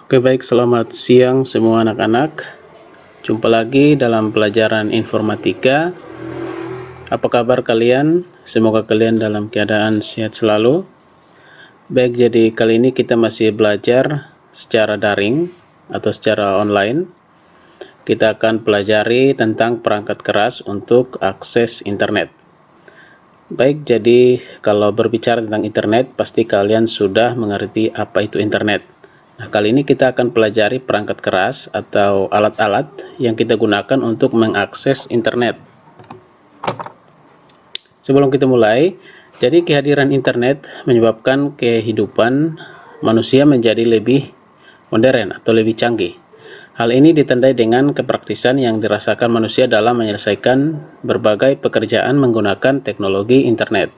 Oke, baik, selamat siang semua anak-anak. Jumpa lagi dalam pelajaran informatika. Apa kabar kalian? Semoga kalian dalam keadaan sehat selalu. Baik, jadi kali ini kita masih belajar secara daring atau secara online. Kita akan pelajari tentang perangkat keras untuk akses internet. Baik, jadi kalau berbicara tentang internet, pasti kalian sudah mengerti apa itu internet. Nah, kali ini kita akan pelajari perangkat keras atau alat-alat yang kita gunakan untuk mengakses internet. Sebelum kita mulai, jadi kehadiran internet menyebabkan kehidupan manusia menjadi lebih modern atau lebih canggih. Hal ini ditandai dengan kepraktisan yang dirasakan manusia dalam menyelesaikan berbagai pekerjaan menggunakan teknologi internet.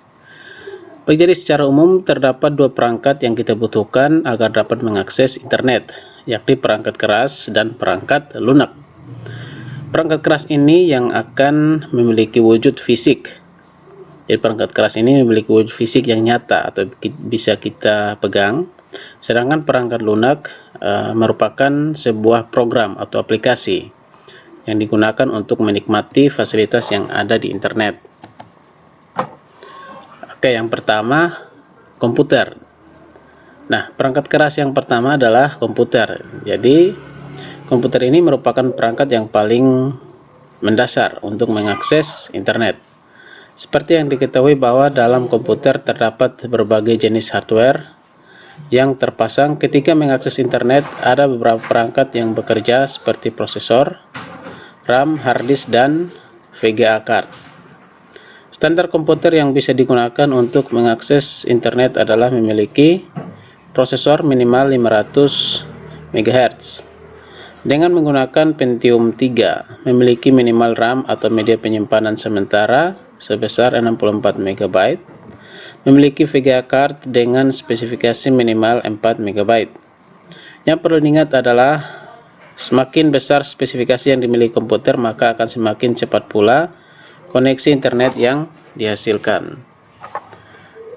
Jadi secara umum terdapat dua perangkat yang kita butuhkan agar dapat mengakses internet, yakni perangkat keras dan perangkat lunak. Perangkat keras ini yang akan memiliki wujud fisik. Jadi perangkat keras ini memiliki wujud fisik yang nyata atau bisa kita pegang, sedangkan perangkat lunak merupakan sebuah program atau aplikasi yang digunakan untuk menikmati fasilitas yang ada di internet. Oke, yang pertama, komputer. Nah, perangkat keras yang pertama adalah komputer. Jadi, komputer ini merupakan perangkat yang paling mendasar untuk mengakses internet. Seperti yang diketahui bahwa dalam komputer terdapat berbagai jenis hardware yang terpasang. Ketika mengakses internet, ada beberapa perangkat yang bekerja seperti prosesor, RAM, hard disk, dan VGA card. Standar komputer yang bisa digunakan untuk mengakses internet adalah memiliki prosesor minimal 500 MHz dengan menggunakan Pentium 3, memiliki minimal RAM atau media penyimpanan sementara sebesar 64 MB, memiliki VGA card dengan spesifikasi minimal 4 MB. Yang perlu diingat adalah semakin besar spesifikasi yang dimiliki komputer, maka akan semakin cepat pula koneksi internet yang dihasilkan.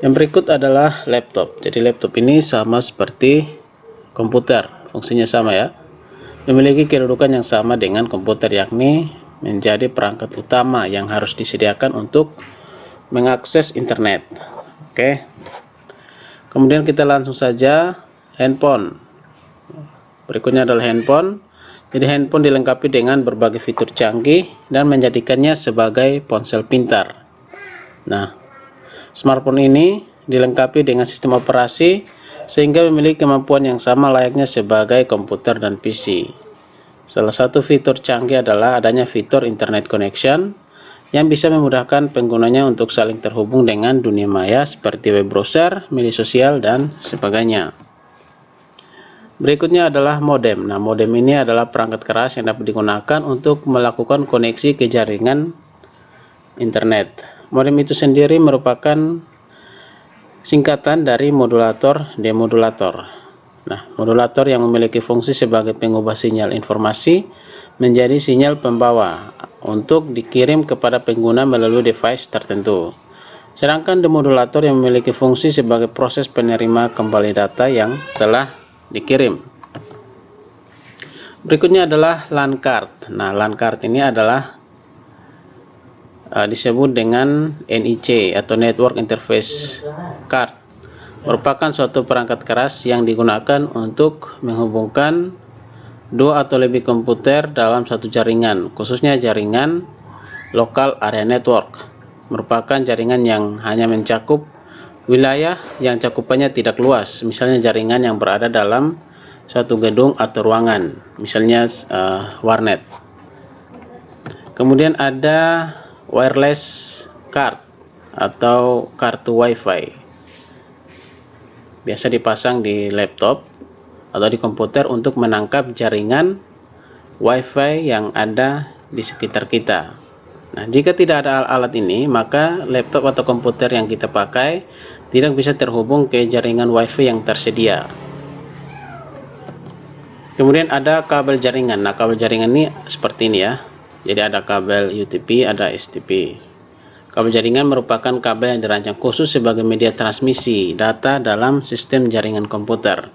Yang berikut adalah laptop. Jadi laptop ini sama seperti komputer, fungsinya sama ya. Memiliki kedudukan yang sama dengan komputer, yakni menjadi perangkat utama yang harus disediakan untuk mengakses internet. Oke. Kemudian kita langsung saja handphone. Berikutnya adalah handphone. Jadi handphone dilengkapi dengan berbagai fitur canggih dan menjadikannya sebagai ponsel pintar. Nah, smartphone ini dilengkapi dengan sistem operasi sehingga memiliki kemampuan yang sama layaknya sebagai komputer dan PC. Salah satu fitur canggih adalah adanya fitur internet connection yang bisa memudahkan penggunanya untuk saling terhubung dengan dunia maya seperti web browser, media sosial, dan sebagainya. Berikutnya adalah modem. Nah, modem ini adalah perangkat keras yang dapat digunakan untuk melakukan koneksi ke jaringan internet. Modem itu sendiri merupakan singkatan dari modulator demodulator. Nah, modulator yang memiliki fungsi sebagai pengubah sinyal informasi menjadi sinyal pembawa untuk dikirim kepada pengguna melalui device tertentu. Sedangkan demodulator yang memiliki fungsi sebagai proses penerima kembali data yang telah dikirim. Berikutnya adalah LAN card. Nah, LAN card ini adalah disebut dengan NIC atau Network Interface Card. Merupakan suatu perangkat keras yang digunakan untuk menghubungkan dua atau lebih komputer dalam satu jaringan, khususnya jaringan local area network. Merupakan jaringan yang hanya mencakup wilayah yang cakupannya tidak luas, misalnya jaringan yang berada dalam suatu gedung atau ruangan, misalnya warnet. Kemudian ada wireless card atau kartu WiFi. Biasa dipasang di laptop atau di komputer untuk menangkap jaringan WiFi yang ada di sekitar kita. Nah, jika tidak ada alat ini, maka laptop atau komputer yang kita pakai tidak bisa terhubung ke jaringan WiFi yang tersedia. Kemudian ada kabel jaringan. Nah, kabel jaringan ini seperti ini ya. Jadi ada kabel UTP, ada STP. Kabel jaringan merupakan kabel yang dirancang khusus sebagai media transmisi data dalam sistem jaringan komputer.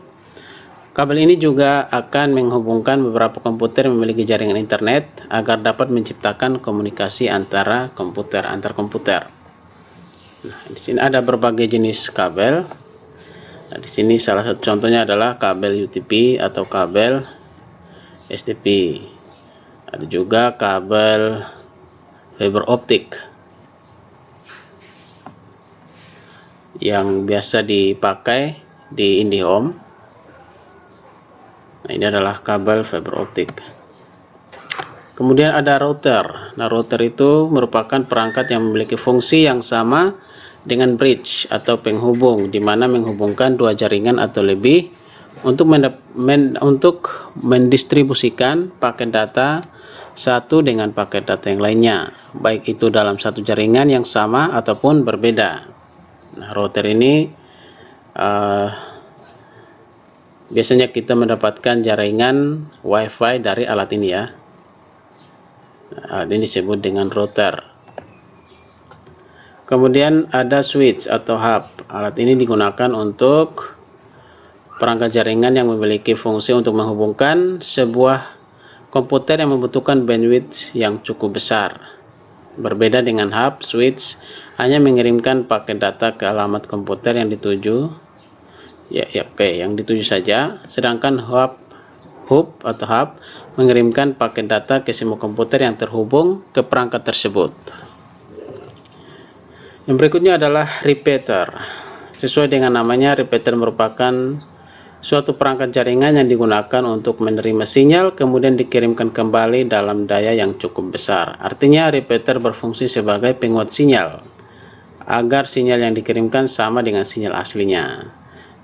Kabel ini juga akan menghubungkan beberapa komputer yang memiliki jaringan internet agar dapat menciptakan komunikasi antar komputer. Nah, di sini ada berbagai jenis kabel. Nah, di sini salah satu contohnya adalah kabel UTP atau kabel STP. Ada juga kabel fiber optik yang biasa dipakai di IndiHome. Nah, ini adalah kabel fiber optik. Kemudian ada router. Nah, router itu merupakan perangkat yang memiliki fungsi yang sama dengan bridge atau penghubung, di mana menghubungkan dua jaringan atau lebih untuk mendistribusikan paket data satu dengan paket data yang lainnya, baik itu dalam satu jaringan yang sama ataupun berbeda. Nah, router ini biasanya kita mendapatkan jaringan WiFi dari alat ini ya. Alat ini disebut dengan router. Kemudian ada switch atau hub. Alat ini digunakan untuk perangkat jaringan yang memiliki fungsi untuk menghubungkan sebuah komputer yang membutuhkan bandwidth yang cukup besar. Berbeda dengan hub, switch hanya mengirimkan paket data ke alamat komputer yang dituju. Yang dituju saja, sedangkan hub mengirimkan paket data ke semua komputer yang terhubung ke perangkat tersebut. Yang berikutnya adalah repeater. Sesuai dengan namanya, repeater merupakan suatu perangkat jaringan yang digunakan untuk menerima sinyal kemudian dikirimkan kembali dalam daya yang cukup besar. Artinya repeater berfungsi sebagai penguat sinyal agar sinyal yang dikirimkan sama dengan sinyal aslinya.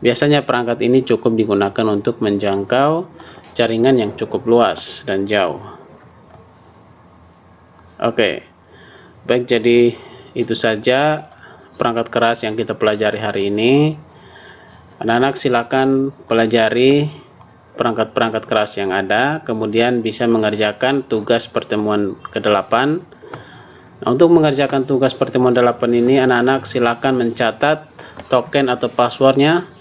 Biasanya perangkat ini cukup digunakan untuk menjangkau jaringan yang cukup luas dan jauh. Oke, baik, jadi itu saja perangkat keras yang kita pelajari hari ini. Anak-anak silakan pelajari perangkat-perangkat keras yang ada, kemudian bisa mengerjakan tugas pertemuan ke-8. Nah, untuk mengerjakan tugas pertemuan 8 ini, anak-anak silakan mencatat token atau passwordnya,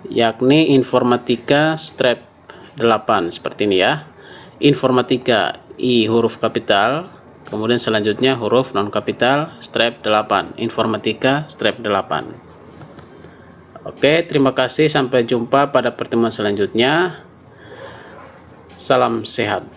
yakni informatika strap 8 seperti ini ya. Informatika I huruf kapital, kemudian selanjutnya huruf non kapital strap 8, informatika strap 8. Oke, terima kasih, sampai jumpa pada pertemuan selanjutnya. Salam sehat.